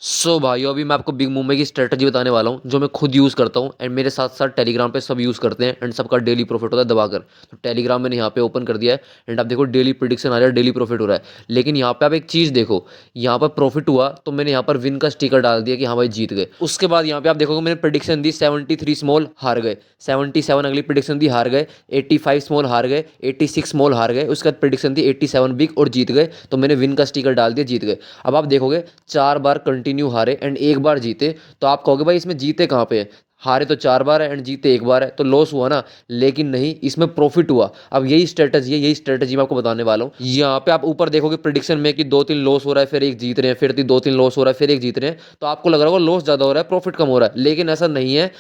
भाइयों अभी मैं आपको बिग मुंबई की स्ट्रेटजी बताने वाला हूँ जो मैं खुद यूज़ करता हूँ एंड मेरे साथ साथ टेलीग्राम पे सब यूज़ करते हैं एंड सबका डेली प्रॉफिट होता है दबाकर। तो टेलीग्राम मैंने यहाँ पे ओपन कर दिया है एंड आप देखो डेली प्रिडिक्शन आ रहा है, डेली प्रॉफिट हो रहा है। लेकिन यहाँ पे आप एक चीज़ देखो, यहाँ पर प्रॉफिट हुआ तो मैंने यहाँ पर विन का स्टिकर डाल दिया कि हाँ भाई जीत गए। उसके बाद यहाँ पे आप देखोगे मैंने प्रिडिक्शन दी 73 स्मॉल हार गए, 77 अगली प्रिडिक्शन दी हार गए, 85 स्मॉल हार गए, 86 स्मॉल हार गए, उसके बाद प्रिडिक्शन दी 87 बिग और जीत गए। तो मैंने विन का स्टिकर डाल दिया, जीत गए। अब आप देखोगे 4 बार कंटिन्यू हारे एंड 1 बार जीते। तो आप कहोगे भाई इसमें जीते कहाँ पे है, हारे तो 4 बार है एंड जीते 1 बार है, तो लॉस हुआ ना। लेकिन नहीं, इसमें प्रॉफिट हुआ। अब यही स्ट्रेटजी है, यही स्ट्रेटजी मैं आपको बताने वाला हूँ। यहाँ पे आप ऊपर देखोगे प्रिडिक्शन में कि 2-3 लॉस हो रहा है, फिर एक जीत रहे हैं, फिर 2-3 लॉस हो रहा है, फिर एक जीत रहे हैं। तो आपको लग रहा होगा लॉस ज़्यादा हो रहा है, प्रॉफिट कम हो रहा है, लेकिन ऐसा नहीं है।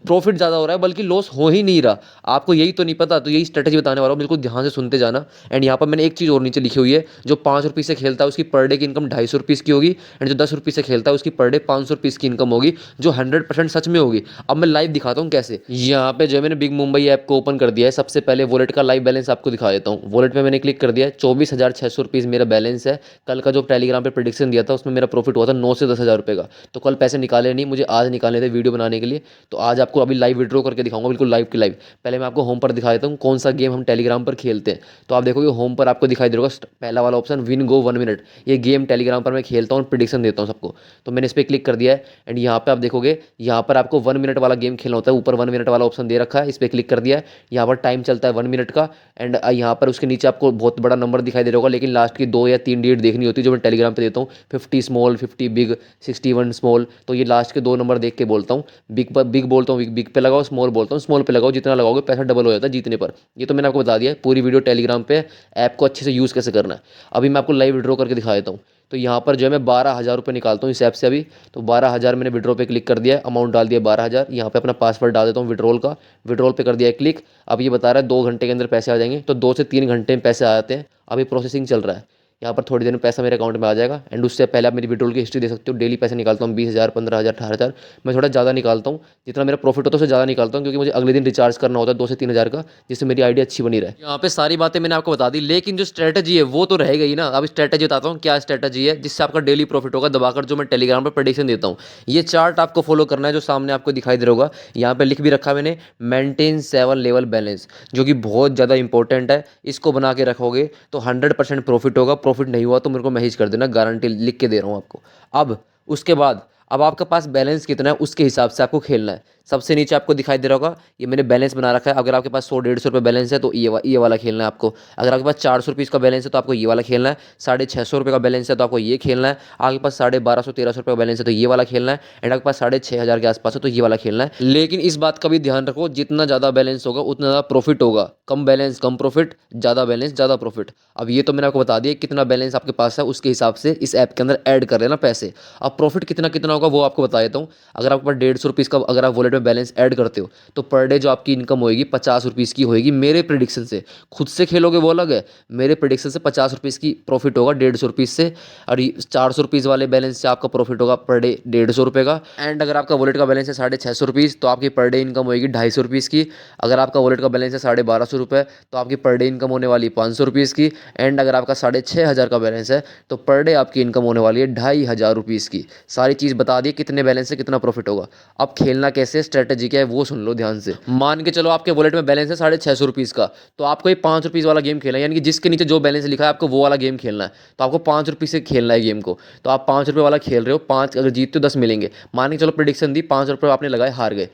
प्रॉफिट ज़्यादा हो रहा है बल्कि लॉस हो ही नहीं रहा। आपको यही तो नहीं पता, तो यही स्ट्रेटजी बताने वाला हूँ, बिल्कुल ध्यान से सुनते जाना। एंड यहाँ पर मैंने एक चीज़ और नीचे लिखी हुई है, जो 5 रुपये से खेलता है उसकी पर डे की इनकम 250 की होगी एंड जो 10 रुपये से खेलता है उसकी पर डे 500 की इनकम होगी, जो 100% सच में होगी। अब मैं लाइव दिखाता हूँ कैसे। यहाँ पे जो है मैंने बिग मुंबई ऐप को ओपन कर दिया है। सबसे पहले वॉलेट का लाइव बैलेंस आपको दिखा देता हूँ। वॉलेट पे मैंने क्लिक कर दिया है, 24,600 रुपीज़ मेरा बैलेंस है। कल का जो टेलीग्राम पे प्रेडिक्शन दिया था उसमें मेरा प्रॉफिट हुआ था 9 से 10 हज़ार रुपये का। तो कल पैसे निकाले नहीं, मुझे आज निकालने थे वीडियो बनाने के लिए। तो आज आपको अभी लाइव विड्रॉ करके दिखाऊंगा, बिल्कुल लाइव की लाइव। पहले मैं आपको होम पर दिखा देता हूँ कौन सा गेम हम टेलीग्राम पर खेलते हैं। तो आप देखोगे होम पर आपको दिखाई दे रहा होगा पहला वाला ऑप्शन, विन गो 1 मिनट। ये गेम टेलीग्राम पर मैं खेलता हूँ, प्रिडिक्शन देता हूँ सबको। तो मैंने इस पर क्लिक कर दिया है एंड यहाँ पे आप देखोगे, यहाँ पर आपको 1 मिनट वाला गेम खेलना होता है। ऊपर 1 मिनट वाला ऑप्शन दे रखा है, इस पर क्लिक कर दिया है। यहाँ पर टाइम चलता है 1 मिनट का एंड यहाँ पर उसके नीचे आपको बहुत बड़ा नंबर दिखाई दे रहा होगा, लेकिन लास्ट की 2 या 3 डेट देखनी होती है, जो मैं टेलीग्राम पे देता हूँ। 50 स्मॉल, 50 बिग, 61 स्मॉल। तो ये लास्ट के 2 नंबर देख के बोलता हूँ। बिग पर बिग बोलता हूँ, बिग पे लगाओ, स्मॉल बोलता हूँ, स्मॉल पे लगाओ। जितना लगाओगे पैसा डबल हो जाता है जीतने पर। ये तो मैंने आपको बता दिया है, पूरी वीडियो टेलीग्राम पे ऐप को अच्छे से यूज़ कैसे करना है। अभी मैं आपको लाइव विड्रॉ करके दिखा देता हूँ। तो यहाँ पर जो है मैं 12,000 रुपये निकालता हूँ इस ऐप से अभी। तो 12,000 मैंने विड्रॉ पे क्लिक कर दिया है, अमाउंट डाल दिया 12,000। यहाँ पे अपना पासवर्ड डाल देता हूँ विड्रॉल का। विड्रॉल पे कर दिया है क्लिक। अब ये बता रहा है 2 घंटे के अंदर पैसे आ जाएंगे, तो 2 से 3 घंटे में पैसे आ जाते हैं। अभी प्रोसेसिंग चल रहा है। यहाँ पर थोड़ी देर में पैसा मेरे अकाउंट में आ जाएगा एंड उससे पहले आप मेरी विड्रॉल की हिस्ट्री देख सकते हो। डेली पैसे निकालता हूँ 20,000, 15,000, 18,000। मैं थोड़ा ज़्यादा निकालता हूँ, जितना मेरा प्रॉफिट होता है उससे ज़्यादा निकालता हूँ, क्योंकि मुझे अगले दिन रिचार्ज करना होता है 2 से 3 हज़ार का, जिससे मेरी आईडी अच्छी बनी रहे। यहाँ पे सारी बातें मैंने आपको बता दी, लेकिन जो स्ट्रेटजी है वो तो रह गई ना। अब स्ट्रेटजी बताता हूँ क्या स्ट्रेटजी है जिससे आपका डेली प्रॉफिट होगा दबाकर, जो मैं टेलीग्राम पर प्रेडिक्शन देता हूँ। ये चार्ट आपको फॉलो करना है, जो सामने आपको दिखाई दे रहा होगा। यहाँ पे लिख भी रखा है मैंने, मेंटेन 7 लेवल बैलेंस, जो कि बहुत ज़्यादा इंपॉर्टेंट है। इसको बना के रखोगे तो 100% प्रॉफिट होगा। प्रॉफिट नहीं हुआ तो मेरे को मैसेज कर देना, गारंटी लिख के दे रहा हूँ आपको। अब उसके बाद अब आपके पास बैलेंस कितना है उसके हिसाब से आपको खेलना है। सबसे नीचे आपको दिखाई दे रहा होगा, ये मैंने बैलेंस बना रखा है। अगर आपके पास 100-150 रुपये बैलेंस है तो ये वाला खेलना है आपको। अगर आपके पास 400 रुपये का बैलेंस है तो आपको ये वाला खेलना है। 650 रुपये का बैलेंस है तो आपको ये खेलना है। आपके पास 1250-1300 रुपये का बैलेंस है तो ये वाला खेलना है। एंड आपके पास 6,500 के आसपास है तो ये वाला खेलना है। लेकिन इस बात का भी ध्यान रखो, जितना ज़्यादा बैलेंस होगा उतना ज़्यादा प्रॉफिट होगा। कम बैलेंस कम प्रॉफिट, ज़्यादा बैलेंस ज़्यादा प्रॉफिट। अब ये तो मैंने आपको बता दिया, कितना बैलेंस आपके पास है उसके हिसाब से इस ऐप के अंदर ऐड कर लेना पैसे। अब प्रॉफिट कितना कितना होगा वो आपको बता देता हूँ। अगर आपके पास 150 रुपये का अगर आप वॉलेट में बैलेंस ऐड करते हो तो पर डे जो आपकी इनकम होगी 50 रुपीज़ की होगी, मेरे प्रिडिक्शन से। खुद से खेलोगे वो अलग है, मेरे प्रिडिक्शन से 50 रुपीज़ की प्रॉफिट होगा 150 रुपीज़ से। और 400 रुपीज़ वाले बैलेंस से आपका प्रॉफिट होगा पर डे 150 रुपये का। एंड अगर आपका वॉलेट का बैलेंस है 650 रुपीज़ तो आपकी पर डे इनकम होगी 250 रुपीज़ की। अगर आपका वॉलेट का बैलेंस है 1250 रुपये तो आपकी पर डे इनकम होने वाली 500 रुपीज़ की। एंड अगर आपका 6,500 का बैलेंस है तो पर डे आपकी इनकम होने वाली है 2,500 रुपीज़ की। सारी चीज़ बता दी, कितने बैलेंस से कितना प्रॉफिट होगा। अब खेलना कैसे, स्ट्रेटजी क्या है वो सुन लो ध्यान से। मान के चलो आपके वॉलेट में बैलेंस है 650 रुपीज़ का, तो आपको ये 5 रुपीज़ वाला गेम खेलना है, यानी कि जिसके नीचे जो बैलेंस लिखा है आपको वो वाला गेम खेलना है। तो आपको 5 रुपये से खेलना है गेम को। तो आप 5 रुपये वाला खेल रहे हो, 5 अगर जीतते हो 10 मिलेंगे। मान के चलो प्रिडिक्शन दी, 5 रुपये आपने लगाए, हार गए।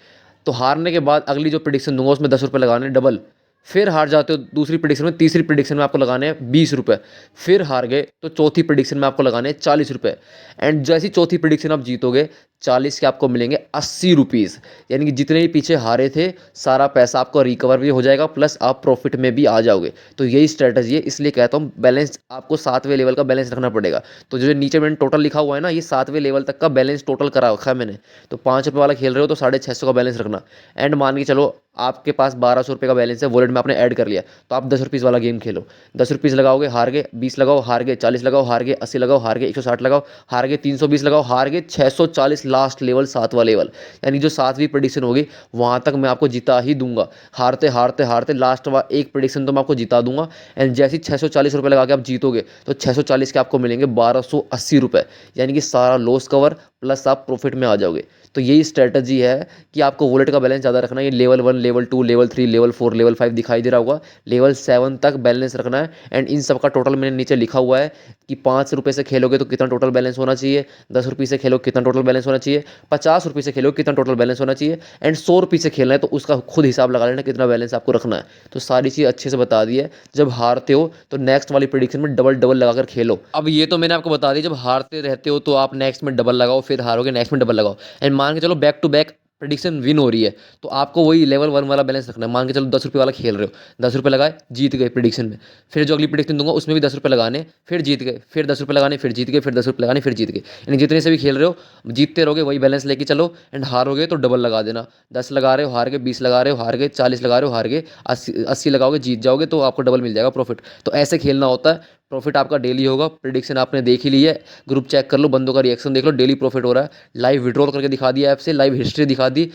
तो हारने के बाद अगली जो प्रिडिक्शन दूंगा उसमें 10 रुपये लगाने डबल। फिर हार जाते हो दूसरी प्रिडिक्शन में, तीसरी प्रिडिक्शन में आपको लगाने हैं 20 रुपये। फिर हार गए तो चौथी प्रिडिक्शन में आपको लगाने हैं 40 रुपये। एंड जैसी चौथी प्रिडिक्शन आप जीतोगे 40 के आपको मिलेंगे 80 रुपीज़। यानी कि जितने भी पीछे हारे थे सारा पैसा आपको रिकवर भी हो जाएगा, प्लस आप प्रॉफिट में भी आ जाओगे। तो यही स्ट्रेटजी है, इसलिए कहता हूँ बैलेंस आपको 7वें लेवल का बैलेंस रखना पड़ेगा। तो जो नीचे मैंने टोटल लिखा हुआ है ना, ये 7वें लेवल तक का बैलेंस टोटल करा रखा है मैंने। तो 5 रुपये वाला खेल रहे हो तो 650 का बैलेंस रखना। एंड मान के चलो आपके पास 1200 रुपये का बैलेंस है, वॉलेट में आपने ऐड कर लिया, तो आप 10 रुपीज़ वाला गेम खेलो। 10 रुपीज़ लगाओगे, हार गए, 20 लगाओ, हार गए, 40 लगाओ, हार गए, 80 लगाओ, हार गए, 160 लगाओ, हार गए, 320 लगाओ, हार गए, 640 लास्ट लेवल 7वां लेवल। यानी जो 7वीं प्रेडिक्शन होगी वहाँ तक मैं आपको जिता ही दूंगा। हारते हारते हारते लास्ट एक प्रेडिक्शन तो मैं आपको जिता दूंगा। एंड जैसे 640 रुपये लगा के आप जीतोगे तो 640 के आपको मिलेंगे 1280 रुपये। यानी कि सारा लॉस कवर, प्लस आप प्रॉफिट में आ जाओगे। तो यही स्ट्रेटजी है कि आपको वॉलेट का बैलेंस ज़्यादा रखना है। ये level 1, level 2, level 3, level 4, level 5 दिखाई दे रहा होगा, लेवल 7 तक बैलेंस रखना है। एंड इन सब का टोटल मैंने नीचे लिखा हुआ है कि 5 रुपये से खेलोगे तो कितना टोटल बैलेंस होना चाहिए, 10 रुपये से खेलो कितना टोटल बैलेंस होना चाहिए, 50 रुपये से खेलो कितना टोटल बैलेंस होना चाहिए, एंड 100 रुपये से खेलना है तो उसका खुद हिसाब लगा लेना कितना बैलेंस आपको रखना है। तो सारी चीज़ अच्छे से बता दी है। जब हारते हो तो नेक्स्ट वाली प्रिडिक्शन में डबल डबल लगाकर खेलो। अब ये तो मैंने आपको बता दी, जब हारते रहते हो तो आप नेक्स्ट में डबल लगाओ, फिर हारोगे नेक्स्ट में डबल लगाओ। एंड मान के चलो back to back prediction win हो रही है तो आपको वही लेवल 1 वाला बैलेंस रखना है। मान के चलो 10 रुपये वाला खेल रहे हो, 10 रुपये लगाए, जीत गए प्रेडिक्शन में, फिर जो अगली प्रेडिक्शन दूंगा उसमें भी 10 रुपये लगाने, फिर जीत गए, फिर 10 रुपये लगाने, फिर जीत गए, फिर 10 रुपये लगाने, फिर जीत गए। यानी जितने से भी खेल रहे हो जीतते रहोगे, वही बैलेंस लेके चलो। एंड हारोगे तो डबल लगा देना। 10 लगा रहे हो हार गए, 20 लगा रहे हो हार गए, 40 लगा रहे हो हार गए, 80 लगाओगे जीत जाओगे, तो आपको डबल मिल जाएगा प्रॉफिट। तो ऐसे खेलना होता है। प्रॉफिट आपका डेली होगा। प्रिडिक्शन आपने देख ही ली है, ग्रुप चेक कर लो, बंदों का रिएक्शन देख लो, डेली प्रॉफिट हो रहा है। लाइव विड्रॉल करके दिखा दिया ऐप से, लाइव हिस्ट्री दिखा दी,